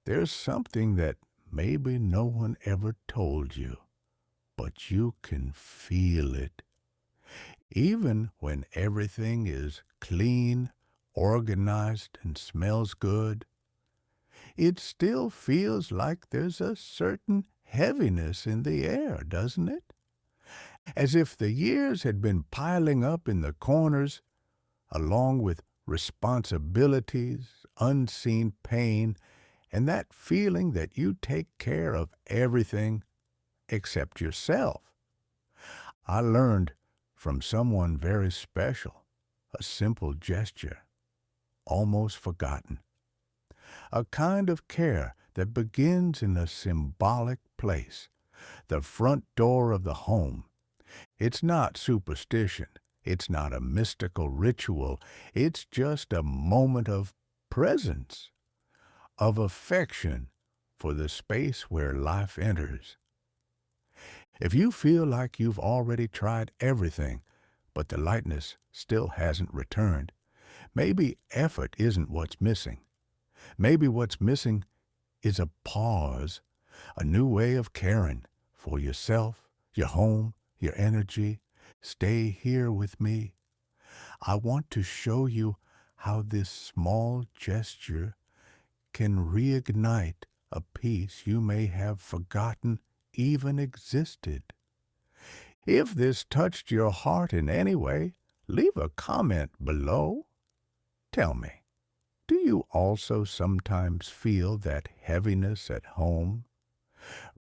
There's something that maybe no one ever told you, but you can feel it. Even when everything is clean, organized, and smells good, it still feels like there's a certain heaviness in the air, doesn't it? As if the years had been piling up in the corners, along with responsibilities, unseen pain, and that feeling that you take care of everything except yourself. I learned from someone very special, a simple gesture, almost forgotten, a kind of care that begins in a symbolic place, the front door of the home. It's not superstition. It's not a mystical ritual. It's just a moment of presence, of affection for the space where life enters. If you feel like you've already tried everything, but the lightness still hasn't returned, maybe effort isn't what's missing. Maybe what's missing is a pause, a new way of caring for yourself, your home, your energy. Stay here with me. I want to show you how this small gesture can reignite a peace you may have forgotten even existed. If this touched your heart in any way, leave a comment below. Tell me, do you also sometimes feel that heaviness at home?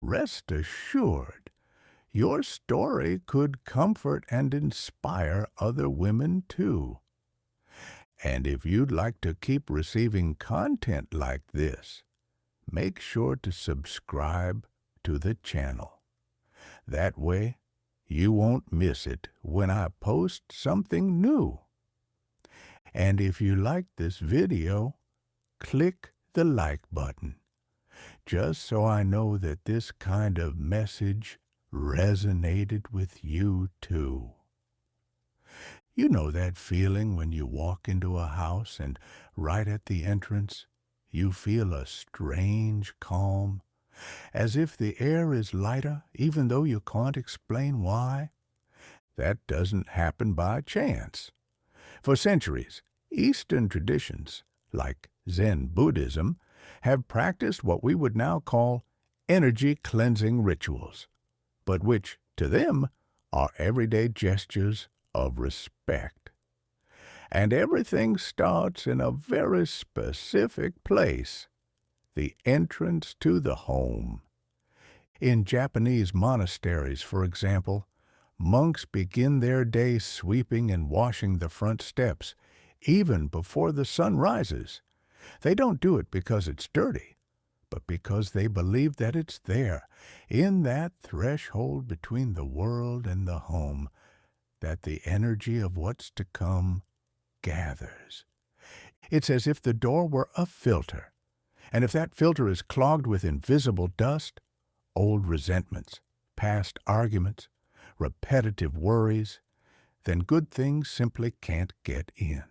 Rest assured, your story could comfort and inspire other women too. And if you'd like to keep receiving content like this, make sure to subscribe to the channel. That way, you won't miss it when I post something new. And if you like this video, click the like button, just so I know that this kind of message resonated with you too. You know that feeling when you walk into a house and right at the entrance, you feel a strange calm, as if the air is lighter even though you can't explain why? That doesn't happen by chance. For centuries, Eastern traditions, like Zen Buddhism, have practiced what we would now call energy cleansing rituals, but which, to them, are everyday gestures of respect. And everything starts in a very specific place, the entrance to the home. In Japanese monasteries, for example, monks begin their day sweeping and washing the front steps, even before the sun rises. They don't do it because it's dirty, but because they believe that it's there, in that threshold between the world and the home, that the energy of what's to come gathers. It's as if the door were a filter, and if that filter is clogged with invisible dust, old resentments, past arguments, repetitive worries, then good things simply can't get in.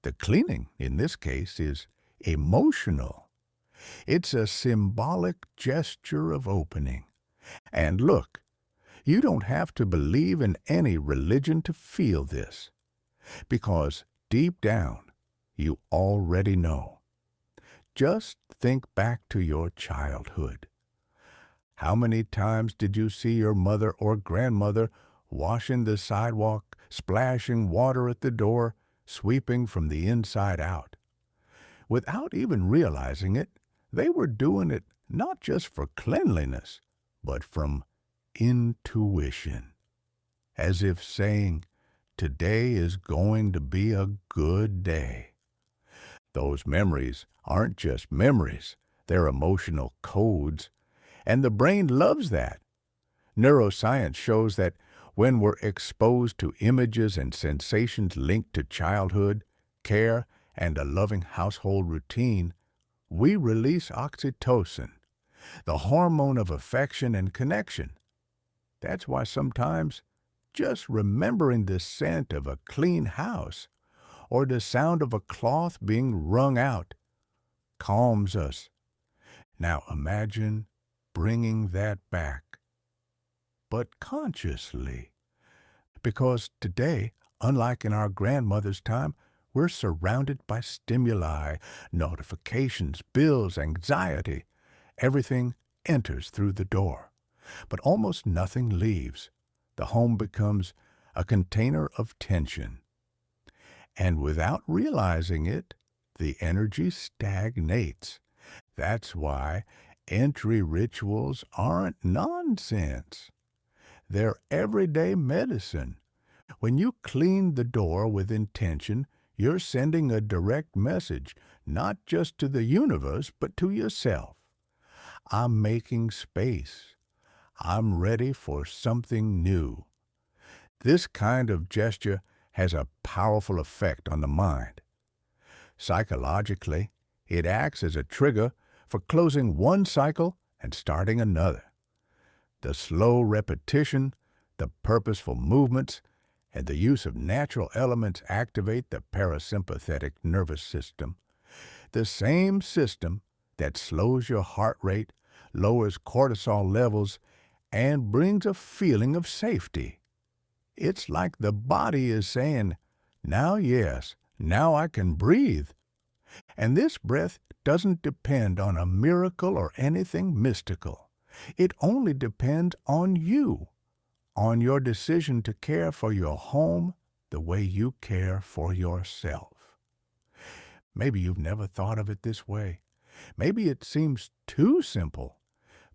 The cleaning, in this case, is emotional. It's a symbolic gesture of opening. And look, you don't have to believe in any religion to feel this, because deep down, you already know. Just think back to your childhood. How many times did you see your mother or grandmother washing the sidewalk, splashing water at the door, sweeping from the inside out? Without even realizing it, they were doing it not just for cleanliness, but from intuition, as if saying, "Today is going to be a good day." Those memories aren't just memories, they're emotional codes, and the brain loves that. Neuroscience shows that when we're exposed to images and sensations linked to childhood, care, and a loving household routine, we release oxytocin, the hormone of affection and connection. That's why sometimes just remembering the scent of a clean house or the sound of a cloth being wrung out calms us Now imagine bringing that back, but consciously. Because today, unlike in our grandmother's time, we're surrounded by stimuli, notifications, bills, anxiety. Everything enters through the door, but almost nothing leaves. The home becomes a container of tension. And without realizing it, the energy stagnates. That's why entry rituals aren't nonsense. They're everyday medicine. When you clean the door with intention, you're sending a direct message, not just to the universe, but to yourself. I'm making space. I'm ready for something new. This kind of gesture has a powerful effect on the mind. Psychologically, it acts as a trigger for closing one cycle and starting another. The slow repetition, the purposeful movements, and the use of natural elements activate the parasympathetic nervous system, the same system that slows your heart rate, lowers cortisol levels, and brings a feeling of safety. It's like the body is saying, now yes, now I can breathe. And this breath doesn't depend on a miracle or anything mystical. It only depends on you, on your decision to care for your home the way you care for yourself. Maybe you've never thought of it this way. Maybe it seems too simple.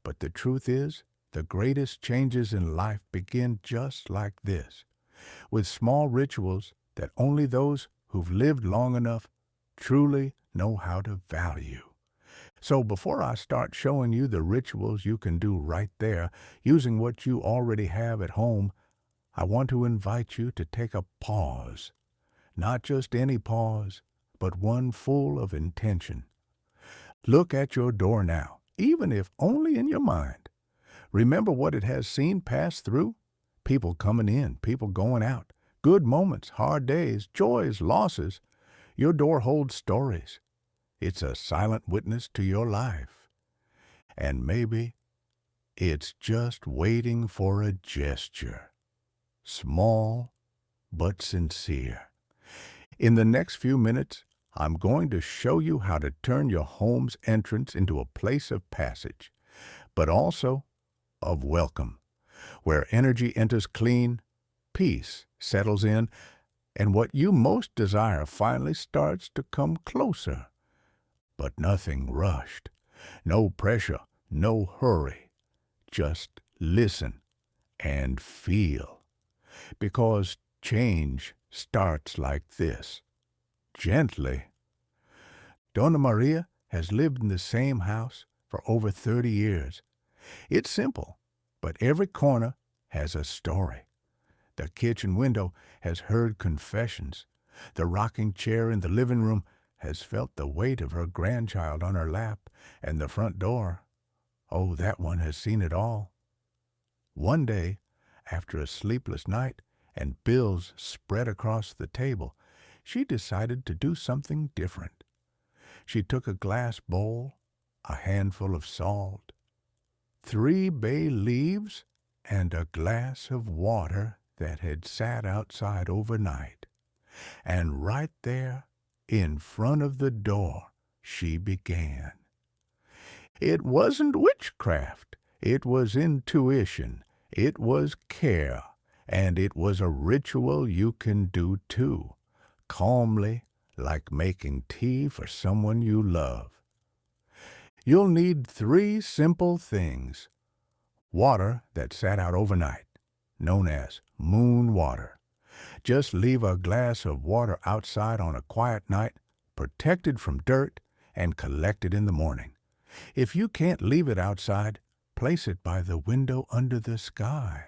But the truth is, the greatest changes in life begin just like this, with small rituals that only those who've lived long enough truly know how to value. So before I start showing you the rituals you can do right there, using what you already have at home, I want to invite you to take a pause. Not just any pause, but one full of intention. Look at your door now, even if only in your mind. Remember what it has seen pass through? People coming in, people going out, good moments, hard days, joys, losses. Your door holds stories. It's a silent witness to your life. And maybe it's just waiting for a gesture, small but sincere. In the next few minutes, I'm going to show you how to turn your home's entrance into a place of passage, but also of welcome, where energy enters clean, peace settles in, and what you most desire finally starts to come closer. But nothing rushed, no pressure, no hurry. Just listen and feel, because change starts like this, gently. Donna Maria has lived in the same house for over 30 years. It's simple, but every corner has a story. The kitchen window has heard confessions. The rocking chair in the living room has felt the weight of her grandchild on her lap, and the front door, oh, that one has seen it all. One day, after a sleepless night and bills spread across the table, she decided to do something different. She took a glass bowl, a handful of salt, 3 bay leaves, and a glass of water that had sat outside overnight. And right there, in front of the door, she began. It wasn't witchcraft. It was intuition. It was care. And it was a ritual you can do too, calmly, like making tea for someone you love. You'll need 3 simple things. Water that sat out overnight, known as moon water. Just leave a glass of water outside on a quiet night, protected from dirt, and collect it in the morning. If you can't leave it outside, place it by the window under the sky.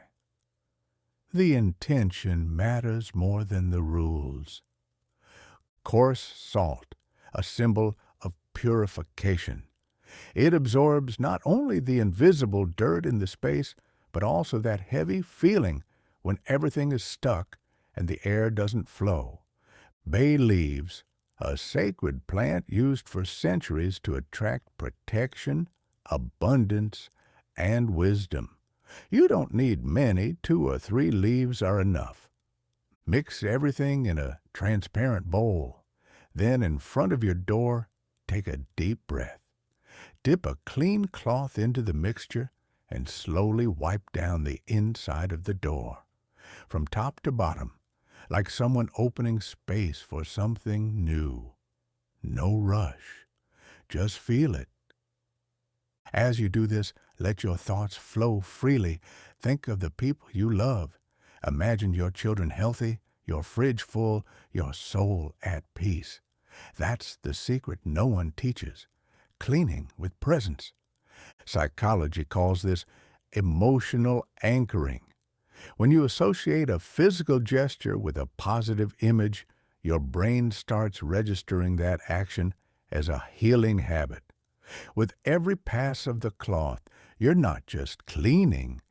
The intention matters more than the rules. Coarse salt, a symbol of purification. It absorbs not only the invisible dirt in the space, but also that heavy feeling when everything is stuck and the air doesn't flow. Bay leaves, a sacred plant used for centuries to attract protection, abundance, and wisdom. You don't need many, 2 or 3 leaves are enough. Mix everything in a transparent bowl. Then in front of your door, take a deep breath. Dip a clean cloth into the mixture and slowly wipe down the inside of the door, from top to bottom, like someone opening space for something new. No rush. Just feel it. As you do this, let your thoughts flow freely. Think of the people you love. Imagine your children healthy, your fridge full, your soul at peace. That's the secret no one teaches. Cleaning with presence. Psychology calls this emotional anchoring. When you associate a physical gesture with a positive image, your brain starts registering that action as a healing habit. With every pass of the cloth, you're not just cleaning,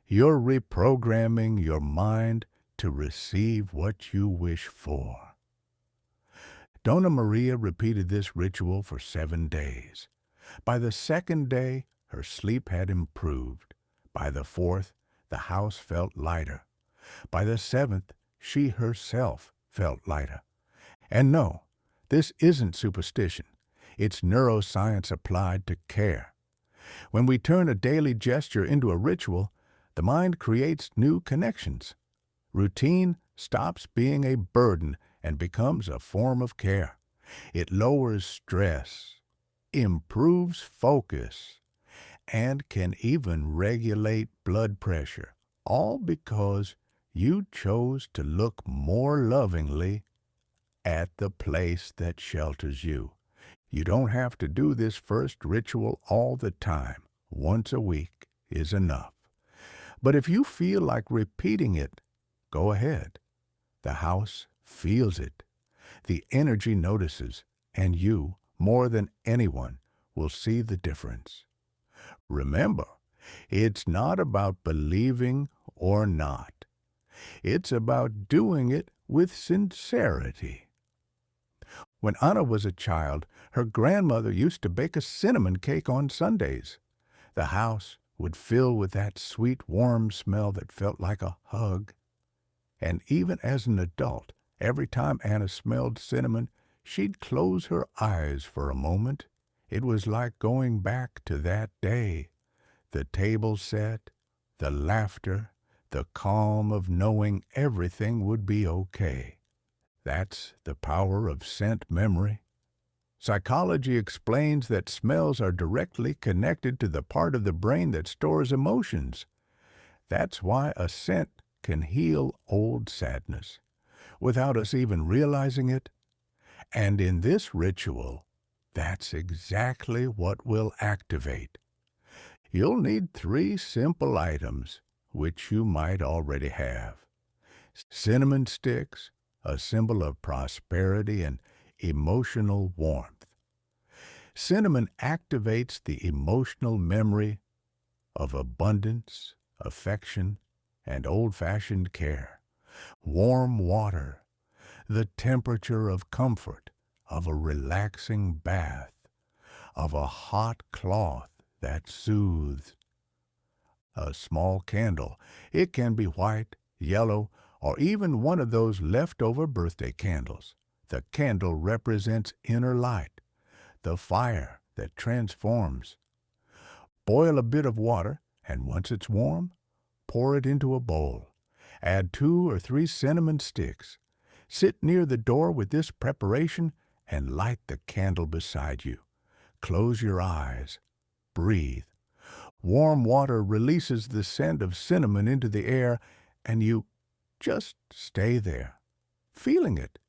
you're reprogramming your mind to receive what you wish for. Donna Maria repeated this ritual for 7 days. By the 2nd day, her sleep had improved. By the 4th, the house felt lighter. By the 7th, she herself felt lighter. And no, this isn't superstition. It's neuroscience applied to care. When we turn a daily gesture into a ritual, the mind creates new connections. Routine stops being a burden and becomes a form of care. It lowers stress, improves focus, and can even regulate blood pressure, all because you chose to look more lovingly at the place that shelters you. You don't have to do this first ritual all the time. Once a week is enough. But if you feel like repeating it, go ahead. The house feels it. The energy notices, and you, more than anyone, will see the difference. Remember, it's not about believing or not. It's about doing it with sincerity. When Anna was a child, her grandmother used to bake a cinnamon cake on Sundays. The house would fill with that sweet, warm smell that felt like a hug. And even as an adult, every time Anna smelled cinnamon, she'd close her eyes for a moment. It was like going back to that day. The table set, the laughter, the calm of knowing everything would be okay. That's the power of scent memory. Psychology explains that smells are directly connected to the part of the brain that stores emotions. That's why a scent can heal old sadness, without us even realizing it. And in this ritual, that's exactly what will activate. You'll need 3 simple items, which you might already have. Cinnamon sticks, a symbol of prosperity and emotional warmth. Cinnamon activates the emotional memory of abundance, affection, and old-fashioned care. Warm water, the temperature of comfort, of a relaxing bath, of a hot cloth that soothes. A small candle, it can be white, yellow, or even one of those leftover birthday candles. The candle represents inner light, the fire that transforms. Boil a bit of water, and once it's warm, pour it into a bowl. Add 2 or 3 cinnamon sticks. Sit near the door with this preparation and light the candle beside you. Close your eyes. Breathe. Warm water releases the scent of cinnamon into the air, and you just stay there, feeling it,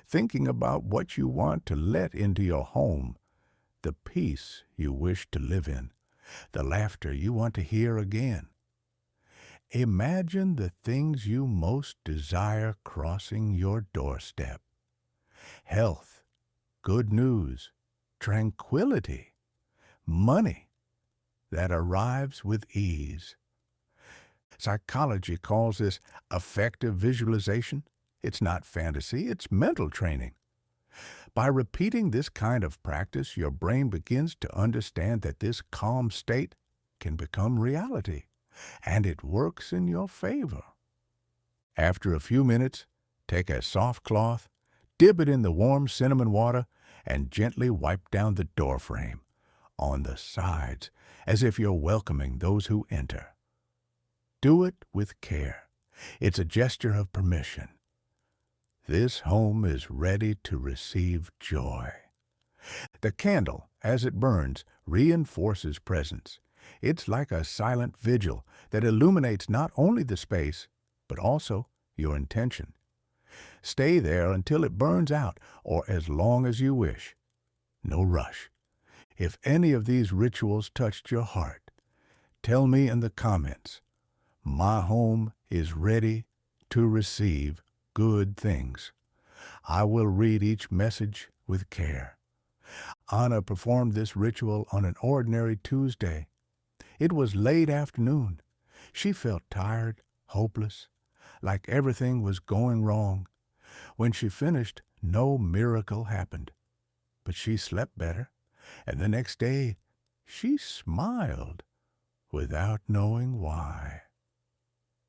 thinking about what you want to let into your home, the peace you wish to live in, the laughter you want to hear again. Imagine the things you most desire crossing your doorstep. Health, good news, tranquility, money that arrives with ease. Psychology calls this effective visualization. It's not fantasy, it's mental training. By repeating this kind of practice, your brain begins to understand that this calm state can become reality, and it works in your favor. After a few minutes, take a soft cloth, dip it in the warm cinnamon water, and gently wipe down the door frame on the sides as if you're welcoming those who enter. Do it with care. It's a gesture of permission. This home is ready to receive joy. The candle, as it burns, reinforces presence. It's like a silent vigil that illuminates not only the space, but also your intention. Stay there until it burns out or as long as you wish. No rush. If any of these rituals touched your heart, tell me in the comments. My home is ready to receive good things. I will read each message with care. Anna performed this ritual on an ordinary Tuesday. It was late afternoon. She felt tired, hopeless, like everything was going wrong. When she finished, no miracle happened. But she slept better, and the next day she smiled without knowing why.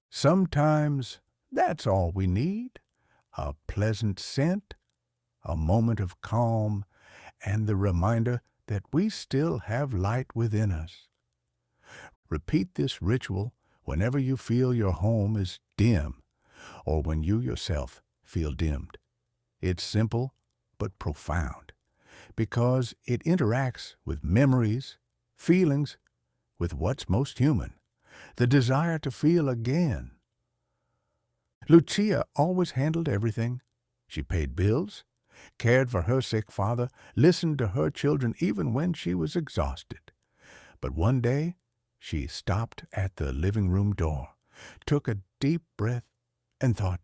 Sometimes that's all we need, a pleasant scent, a moment of calm, and the reminder that we still have light within us. Repeat this ritual whenever you feel your home is dim or when you yourself feel dimmed. It's simple but profound because it interacts with memories, feelings, with what's most human, the desire to feel again. Lucia always handled everything. She paid bills, cared for her sick father, listened to her children even when she was exhausted. But one day, she stopped at the living room door, took a deep breath, and thought,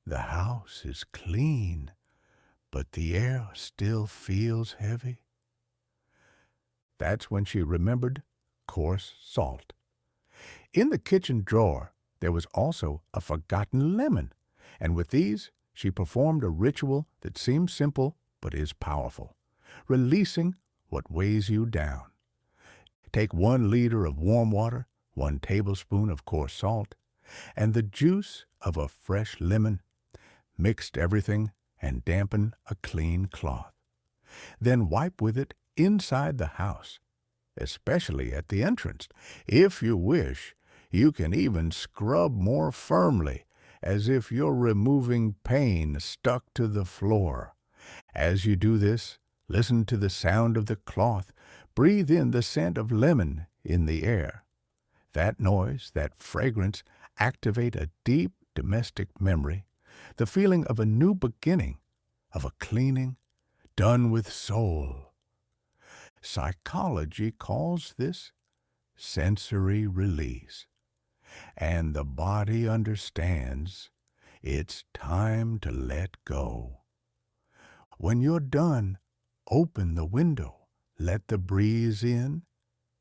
the house is clean, but the air still feels heavy. That's when she remembered coarse salt. In the kitchen drawer, there was also a forgotten lemon, and with these, she performed a ritual that seems simple but is powerful, releasing what weighs you down. Take 1 liter of warm water, 1 tablespoon of coarse salt, and the juice of a fresh lemon. Mix everything and dampen a clean cloth. Then wipe with it inside the house, especially at the entrance. If you wish, you can even scrub more firmly, as if you're removing pain stuck to the floor. As you do this, listen to the sound of the cloth. Breathe in the scent of lemon in the air. That noise, that fragrance, activate a deep domestic memory, the feeling of a new beginning, of a cleaning done with soul. Psychology calls this sensory release, and the body understands it's time to let go. When you're done, open the window, let the breeze in,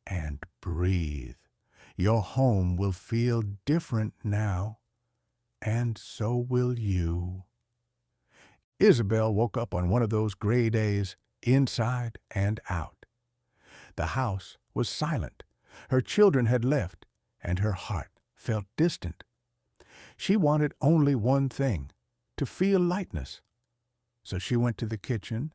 and breathe. Your home will feel different now, and so will you. Isabel woke up on one of those gray days, inside and out. The house was silent. Her children had left, and her heart felt distant. She wanted only one thing, to feel lightness. So she went to the kitchen,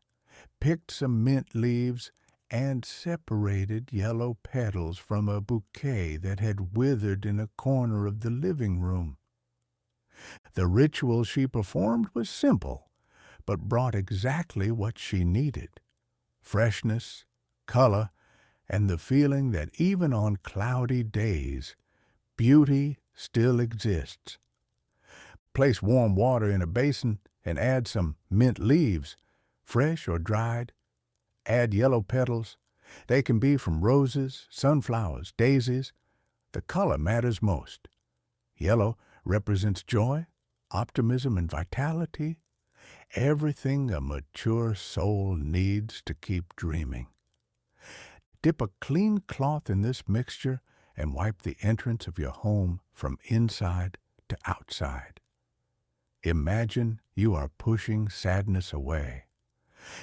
picked some mint leaves, and separated yellow petals from a bouquet that had withered in a corner of the living room. The ritual she performed was simple, but brought exactly what she needed: freshness, color, and the feeling that even on cloudy days, beauty still exists. Place warm water in a basin and add some mint leaves, fresh or dried. Add yellow petals. They can be from roses, sunflowers, daisies. The color matters most. Yellow represents joy, optimism, and vitality. Everything a mature soul needs to keep dreaming. Dip a clean cloth in this mixture and wipe the entrance of your home from inside to outside. Imagine you are pushing sadness away.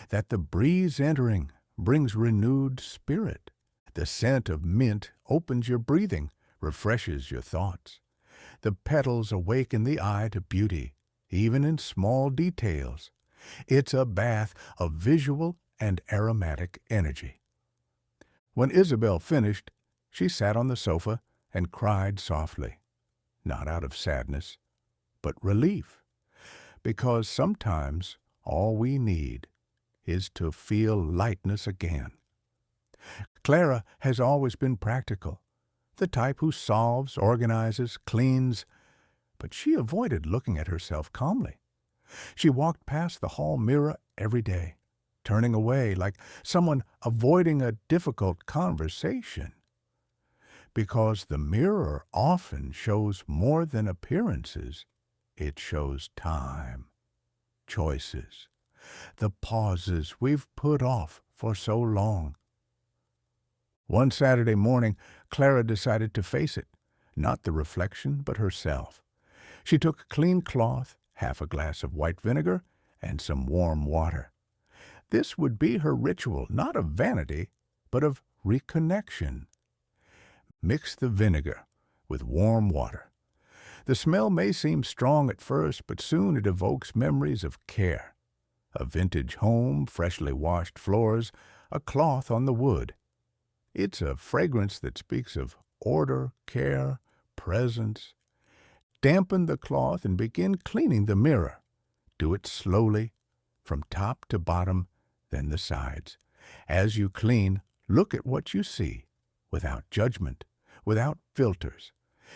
that the breeze entering brings renewed spirit. The scent of mint opens your breathing, refreshes your thoughts. The petals awaken the eye to beauty, even in small details. It's a bath of visual and aromatic energy. When Isabel finished, she sat on the sofa and cried softly, not out of sadness, but relief, because sometimes all we need is to feel lightness again. Clara has always been practical, the type who solves, organizes, cleans, but she avoided looking at herself calmly. She walked past the hall mirror every day, turning away like someone avoiding a difficult conversation. Because the mirror often shows more than appearances, it shows time, choices, the pauses we've put off for so long. One Saturday morning, Clara decided to face it, not the reflection, but herself. She took a clean cloth, half a glass of white vinegar, and some warm water. This would be her ritual, not of vanity, but of reconnection. Mix the vinegar with warm water. The smell may seem strong at first, but soon it evokes memories of care. A vintage home, freshly washed floors, a cloth on the wood. It's a fragrance that speaks of order, care, presence. Dampen the cloth and begin cleaning the mirror. Do it slowly, from top to bottom, then the sides. As you clean, look at what you see, without judgment, without filters.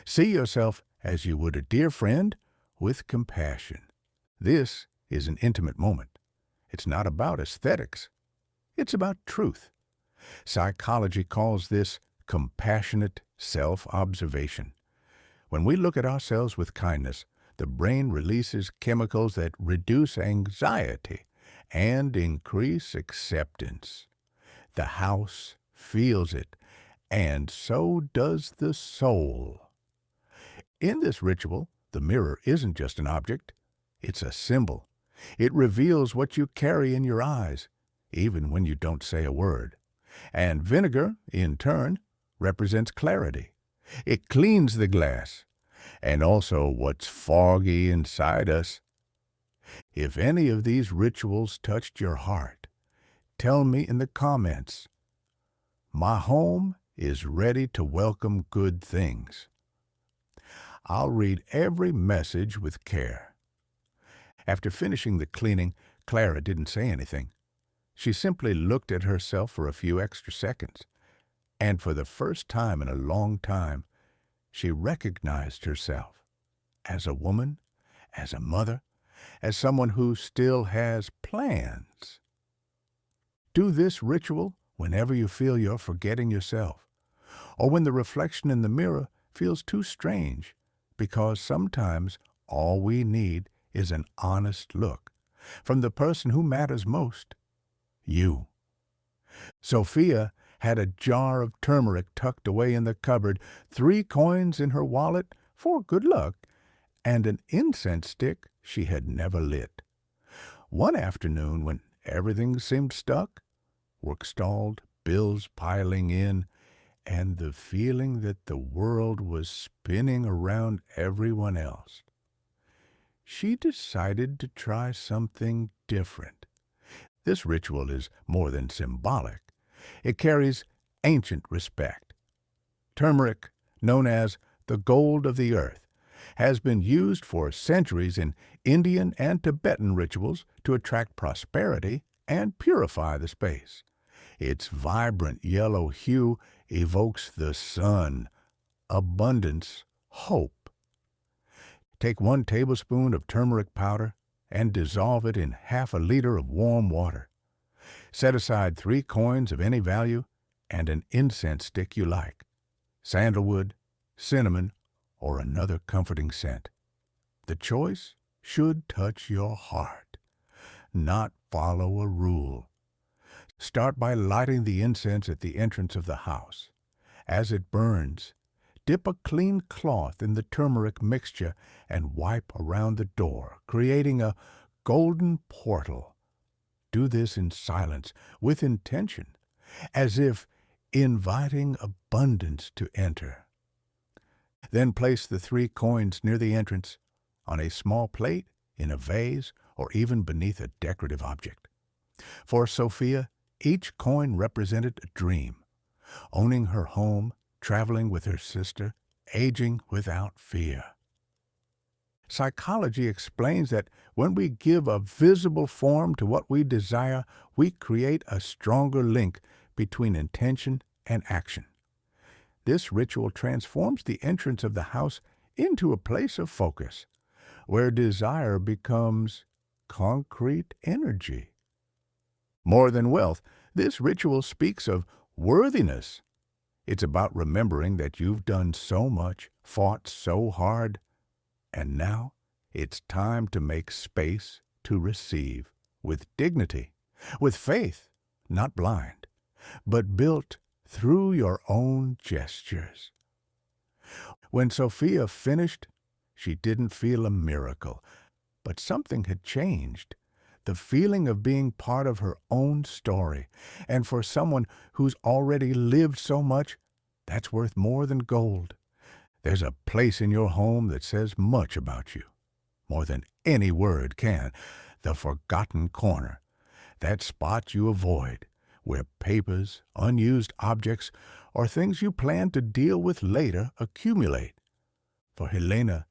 See yourself as you would a dear friend, with compassion. This is an intimate moment. It's not about aesthetics. It's about truth. Psychology calls this compassionate self-observation. When we look at ourselves with kindness, the brain releases chemicals that reduce anxiety and increase acceptance. The house feels it, and so does the soul. In this ritual, the mirror isn't just an object, it's a symbol. It reveals what you carry in your eyes, even when you don't say a word. And vinegar, in turn, represents clarity. It cleans the glass, and also what's foggy inside us. If any of these rituals touched your heart, tell me in the comments. My home is ready to welcome good things. I'll read every message with care. After finishing the cleaning, Clara didn't say anything. She simply looked at herself for a few extra seconds, and for the first time in a long time, she recognized herself as a woman, as a mother, as someone who still has plans. Do this ritual whenever you feel you're forgetting yourself, or when the reflection in the mirror feels too strange, because sometimes all we need is an honest look from the person who matters most, you. Sophia had a jar of turmeric tucked away in the cupboard, 3 coins in her wallet for good luck, and an incense stick she had never lit. One afternoon, when everything seemed stuck, work stalled, bills piling in, and the feeling that the world was spinning around everyone else, she decided to try something different. This ritual is more than symbolic. It carries ancient respect. Turmeric, known as the gold of the earth, has been used for centuries in Indian and Tibetan rituals to attract prosperity and purify the space. Its vibrant yellow hue evokes the sun, abundance, hope. Take 1 tablespoon of turmeric powder and dissolve it in half a liter of warm water. Set aside 3 coins of any value and an incense stick you like, sandalwood, cinnamon, or another comforting scent. The choice should touch your heart, not follow a rule. Start by lighting the incense at the entrance of the house. As it burns, dip a clean cloth in the turmeric mixture and wipe around the door, creating a golden portal. Do this in silence, with intention, as if inviting abundance to enter. Then place the 3 coins near the entrance, on a small plate, in a vase, or even beneath a decorative object. For Sophia, each coin represented a dream: owning her home, traveling with her sister, aging without fear. Psychology explains that when we give a visible form to what we desire, we create a stronger link between intention and action. This ritual transforms the entrance of the house into a place of focus, where desire becomes concrete energy. More than wealth, this ritual speaks of worthiness. It's about remembering that you've done so much, fought so hard, and now it's time to make space to receive with dignity, with faith, not blind, but built through your own gestures. When Sophia finished, she didn't feel a miracle, but something had changed. The feeling of being part of her own story. And for someone who's already lived so much, that's worth more than gold. There's a place in your home that says much about you, more than any word can. The forgotten corner, that spot you avoid, where papers, unused objects, or things you plan to deal with later accumulate. For Helena,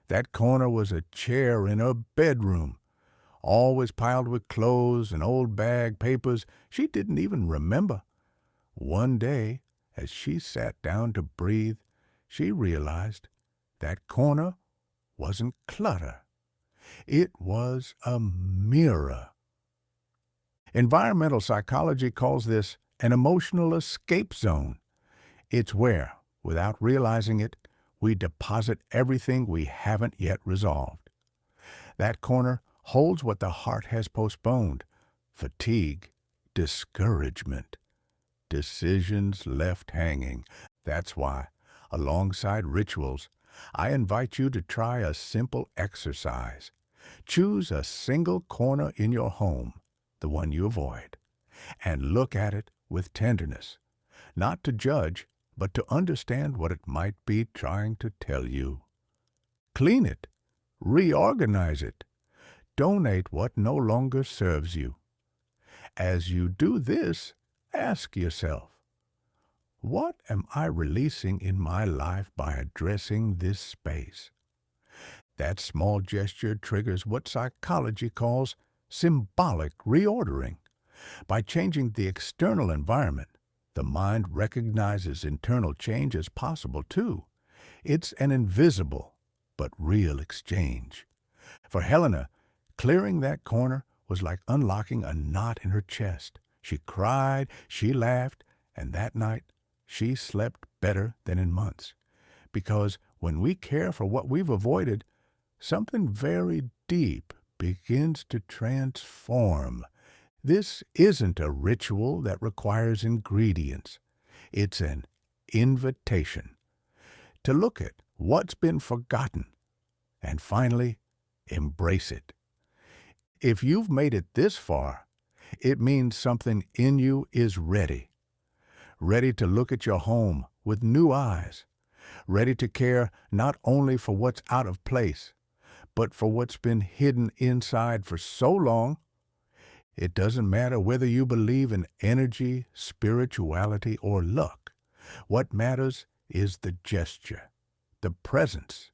that corner was a chair in her bedroom, always piled with clothes and old bag papers she didn't even remember. One day, as she sat down to breathe, she realized that corner wasn't clutter. It was a mirror. Environmental psychology calls this an emotional escape zone. It's where, without realizing it, we deposit everything we haven't yet resolved. That corner holds what the heart has postponed: fatigue, discouragement, decisions left hanging. That's why, alongside rituals, I invite you to try a simple exercise. Choose a single corner in your home, the one you avoid, and look at it with tenderness, not to judge, but to understand what it might be trying to tell you. Clean it, reorganize it, donate what no longer serves you. As you do this, ask yourself, what am I releasing in my life by addressing this space? That small gesture triggers what psychology calls symbolic reordering. By changing the external environment, the mind recognizes internal change as possible too. It's an invisible but real exchange. For Helena, clearing that corner was like unlocking a knot in her chest. She cried, she laughed, and that night she slept better than in months. Because when we care for what we've avoided, something very deep begins to transform. This isn't a ritual that requires ingredients. It's an invitation to look at what's been forgotten and finally embrace it. If you've made it this far, it means something in you is ready. Ready to look at your home with new eyes. Ready to care not only for what's out of place, but for what's been hidden inside for so long. It doesn't matter whether you believe in energy, spirituality, or luck. What matters is the gesture, the presence,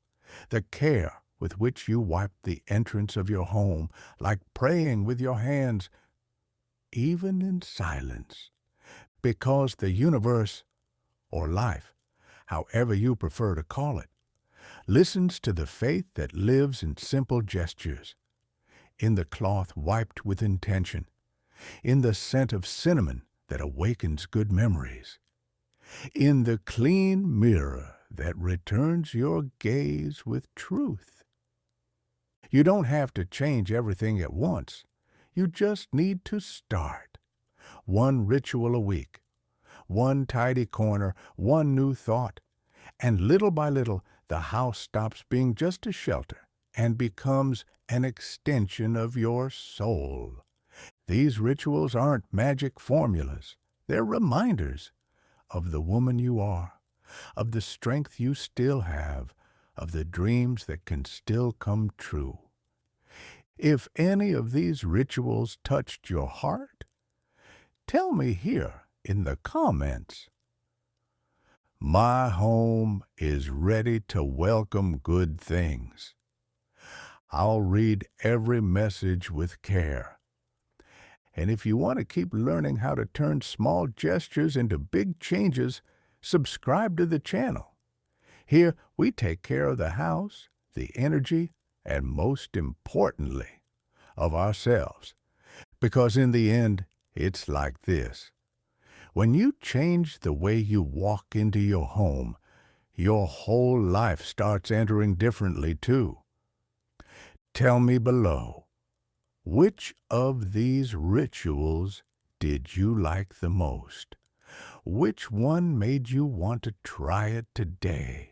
the care with which you wipe the entrance of your home, like praying with your hands, even in silence. Because the universe, or life, however you prefer to call it, listens to the faith that lives in simple gestures, in the cloth wiped with intention, in the scent of cinnamon that awakens good memories, in the clean mirror that returns your gaze with truth. You don't have to change everything at once. You just need to start. One ritual a week, one tidy corner, one new thought, and little by little the house stops being just a shelter and becomes an extension of your soul. These rituals aren't magic formulas. They're reminders of the woman you are, of the strength you still have, of the dreams that can still come true. If any of these rituals touched your heart, tell me here in the comments. My home is ready to welcome good things. I'll read every message with care. And if you want to keep learning how to turn small gestures into big changes, subscribe to the channel. Here, we take care of the house, the energy, and most importantly, of ourselves. Because in the end, it's like this. When you change the way you walk into your home, your whole life starts entering differently too. Tell me below, which of these rituals did you like the most? Which one made you want to try it today?